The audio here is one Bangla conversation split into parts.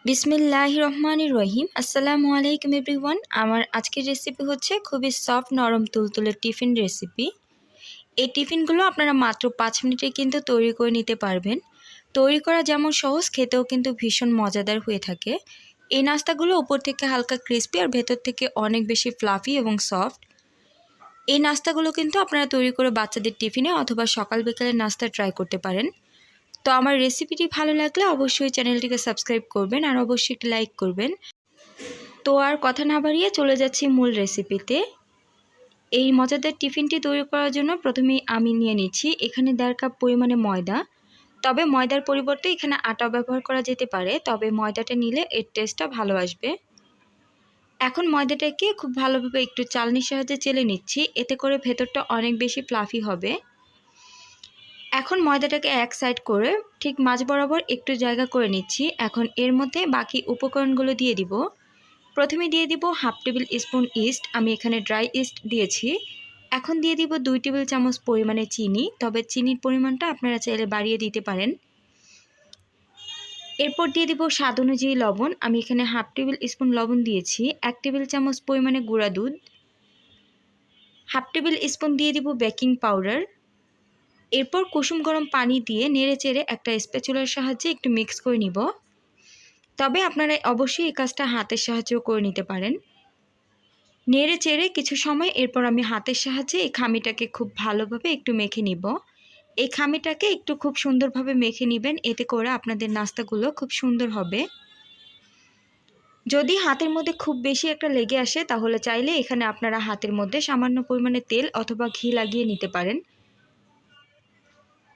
বিসমিল্লাহির রহমানির রহিম। আসসালামু আলাইকুম এভরিওয়ান। আমার আজকের রেসিপি হচ্ছে খুবই সফট নরম তুলতুলে টিফিন রেসিপি। এই টিফিনগুলো আপনারা মাত্র 5 মিনিটে কিন্তু তৈরি করে নিতে পারবেন। তৈরি করা যেমন সহজ, খেতেও কিন্তু ভীষণ মজাদার হয়ে থাকে। এই নাস্তাগুলো উপর থেকে হালকা ক্রিস্পি আর ভেতর থেকে অনেক বেশি ফ্লাফি এবং সফট। এই নাস্তাগুলো কিন্তু আপনারা তৈরি করে বাচ্চাদের টিফিনে অথবা সকাল বিকালের নাস্তা ট্রাই করতে পারেন। তো আমার রেসিপিটি ভালো লাগলে অবশ্যই চ্যানেলটিকে সাবস্ক্রাইব করবেন আর অবশ্যই একটি লাইক করবেন। তো আর কথা না বাড়িয়ে চলে যাচ্ছি মূল রেসিপিতে। এই মজাদার টিফিনটি তৈরি করার জন্য প্রথমেই আমি নিয়ে নিচ্ছি এখানে 1.5 কাপ পরিমাণে ময়দা। তবে ময়দার পরিবর্তে এখানে আটা ব্যবহার করা যেতে পারে, তবে ময়দাটা নিলে এর টেস্টটা ভালো আসবে। এখন ময়দাটাকে খুব ভালোভাবে একটু চালনির সাহায্যে চেলে নিচ্ছি, এতে করে ভেতরটা অনেক বেশি ফ্লাফি হবে। এখন ময়দাটাকে এক সাইড করে ঠিক মাঝ বরাবর একটু জায়গা করে নিচ্ছি। এখন এর মধ্যে বাকি উপকরণগুলো দিয়ে দিব। প্রথমে দিয়ে দিব 1/2 টেবিল স্পুন ইস্ট, আমি এখানে ড্রাই ইস্ট দিয়েছি। এখন দিয়ে দিব 2 টেবিল চামচ পরিমাণে চিনি, তবে চিনির পরিমাণটা আপনারা চাইলে বাড়িয়ে দিতে পারেন। এরপর দিয়ে দিব স্বাদ অনুযায়ী লবণ, আমি এখানে 1/2 টেবিল স্পুন লবণ দিয়েছি। 1 টেবিল চামচ পরিমাণে গুঁড়া দুধ, 1/2 টেবিল স্পুন দিয়ে দিব বেকিং পাউডার। এরপর কুসুম গরম পানি দিয়ে নেড়েচেড়ে একটা স্প্যাচুলার সাহায্যে একটু মিক্স করে নিব। তবে আপনারা অবশ্যই এই কাজটা হাতের সাহায্যেও করে নিতে পারেন। নেড়েচেড়ে কিছু সময় এরপর আমি হাতের সাহায্যে এই খামিটাকে খুব ভালোভাবে একটু মেখে নিব। এই খামিটাকে একটু খুব সুন্দরভাবে মেখে নেবেন, এতে করে আপনাদের নাস্তাগুলো খুব সুন্দর হবে। যদি হাতের মধ্যে খুব বেশি একটা লেগে আসে তাহলে চাইলে এখানে আপনারা হাতের মধ্যে সামান্য পরিমাণে তেল অথবা ঘি লাগিয়ে নিতে পারেন।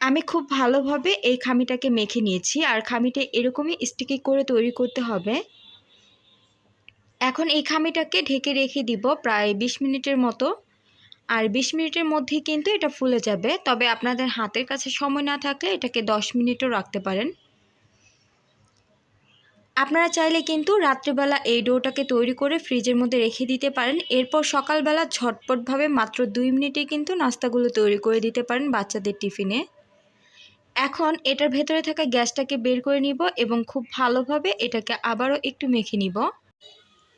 আমি খুব ভালোভাবে এই খামিটাকে মেখে নিয়েছি, আর খামিটা এরকমই স্টিকি করে তৈরি করতে হবে। এখন এই খামিটাকে ঢেকে রেখে দিব প্রায় 20 মিনিটের মতো। আর 20 মিনিটের মধ্যেই কিন্তু এটা ফুলে যাবে, তবে আপনাদের হাতের কাছে সময় না থাকলে এটাকে 10 মিনিটও রাখতে পারেন। আপনারা চাইলে কিন্তু রাত্রিবেলা এই ডোটাকে তৈরি করে ফ্রিজের মধ্যে রেখে দিতে পারেন। এরপর সকালবেলা ঝটপটভাবে মাত্র 2 মিনিটে কিন্তু নাস্তাগুলো তৈরি করে দিতে পারেন বাচ্চাদের টিফিনে। এখন এটার ভেতরে থাকা গ্যাসটাকে বের করে নিব এবং খুব ভালোভাবে এটাকে আবারও একটু মেখে নিব।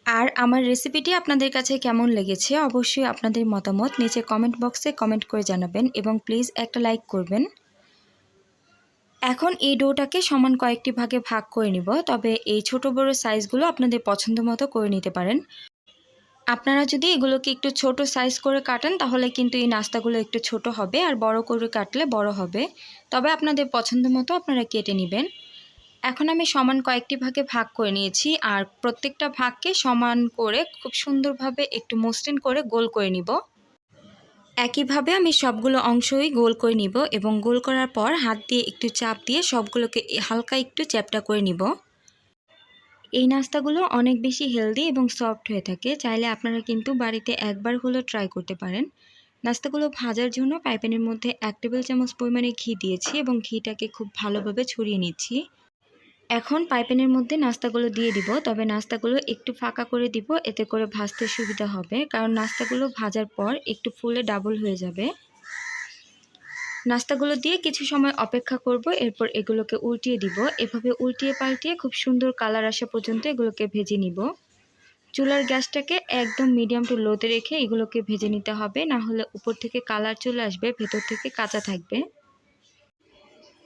আর আমার রেসিপিটি আপনাদের কাছে কেমন লেগেছে অবশ্যই আপনাদের মতামত নিচে কমেন্ট বক্সে কমেন্ট করে জানাবেন এবং প্লিজ একটা লাইক করবেন। এখন এই ডোটাকে সমান কয়েকটি ভাগে ভাগ করে নিব, তবে এই ছোট বড় সাইজগুলো আপনাদের পছন্দ মতো করে নিতে পারেন। আপনারা যদি এগুলোকে একটু ছোট সাইজ করে কাটেন তাহলে কিন্তু এই নাস্তাগুলো একটু ছোট হবে, আর বড় করে কাটলে বড় হবে। তবে আপনাদের পছন্দ মতো আপনারা কেটে নেবেন। এখন আমি সমান কয়েকটি ভাগে ভাগ করে নিয়েছি, আর প্রত্যেকটা ভাগকে সমান করে খুব সুন্দরভাবে একটু মসৃণ করে গোল করে নিব। একইভাবে আমি সবগুলো অংশই গোল করে নিব এবং গোল করার পর হাত দিয়ে একটু চাপ দিয়ে সবগুলোকে হালকা একটু চ্যাপ্টা করে নিব। এই নাস্তাগুলো অনেক বেশি হেলদি এবং সফট হয়ে থাকে, চাইলে আপনারা কিন্তু বাড়িতে একবার হলেও ট্রাই করতে পারেন। নাস্তাগুলো ভাজার জন্য ফ্রাই প্যানের মধ্যে 1 টেবিল চামচ পরিমাণে ঘি দিয়েছি এবং ঘিটাকে খুব ভালোভাবে ছড়িয়ে নিচ্ছি। এখন প্যানের মধ্যে নাস্তাগুলো দিয়ে দিব, তবে নাস্তাগুলো একটু ফাঁকা করে দিব, এতে করে ভাজতে সুবিধা হবে, কারণ নাস্তাগুলো ভাজার পর একটু ফুলে ডাবল হয়ে যাবে। নাস্তাগুলো দিয়ে কিছু সময় অপেক্ষা করব, এরপর এগুলোকে উল্টিয়ে দিব। এভাবে উল্টিয়ে পাল্টিয়ে খুব সুন্দর কালার আসা পর্যন্ত এগুলোকে ভেজে নিব। চুলার গ্যাসটাকে একদম মিডিয়াম টু লোতে রেখে এগুলোকে ভেজে নিতে হবে, না হলে উপর থেকে কালার চলে আসবে, ভেতর থেকে কাঁচা থাকবে।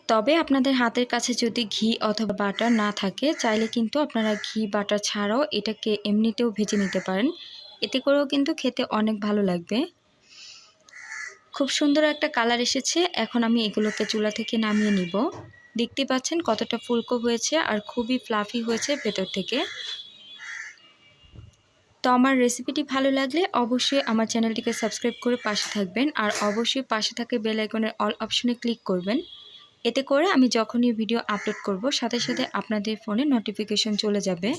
তবে আপনাদের হাতের কাছে যদি ঘি অথবা বাটার না থাকে চাইলে কিন্তু আপনারা ঘি বাটার ছাড়াও এটাকে এমনিতেও ভেজে নিতে পারেন, এতে করেও কিন্তু খেতে অনেক ভালো লাগবে। খুব সুন্দর একটা কালার এসেছে। এখন আমি এগুলোকে চুলা থেকে নামিয়ে নিব। দেখতে পাচ্ছেন কতটা ফুলকো হয়েছে আর খুবই ফ্লাফি হয়েছে ভেতর থেকে। তো আমার রেসিপিটি ভালো লাগলে অবশ্যই আমার চ্যানেলটিকে সাবস্ক্রাইব করে পাশে থাকবেন, আর অবশ্যই পাশে থাকে বেল আইকনের অল অপশনে ক্লিক করবেন। এতে করে আমি যখনই ভিডিও আপলোড করব সাথে সাথে আপনাদের ফোনে নোটিফিকেশন চলে যাবে।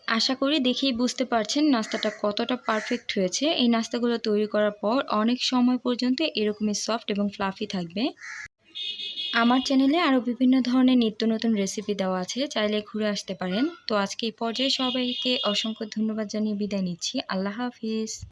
আশা করি দেখেই বুঝতে পারছেন নাস্তাটা কতটা পারফেক্ট হয়েছে। এই নাস্তাগুলো তৈরি করার পর অনেক সময় পর্যন্ত এরকমই সফট এবং ফ্লাফি থাকবে। আমার চ্যানেলে আরও বিভিন্ন ধরনের নিত্য নতুন রেসিপি দেওয়া আছে, চাইলে ঘুরে আসতে পারেন। তো আজকে এই পর্যায়ে সবাইকে অসংখ্য ধন্যবাদ জানিয়ে বিদায় নিচ্ছি। আল্লাহ হাফিজ।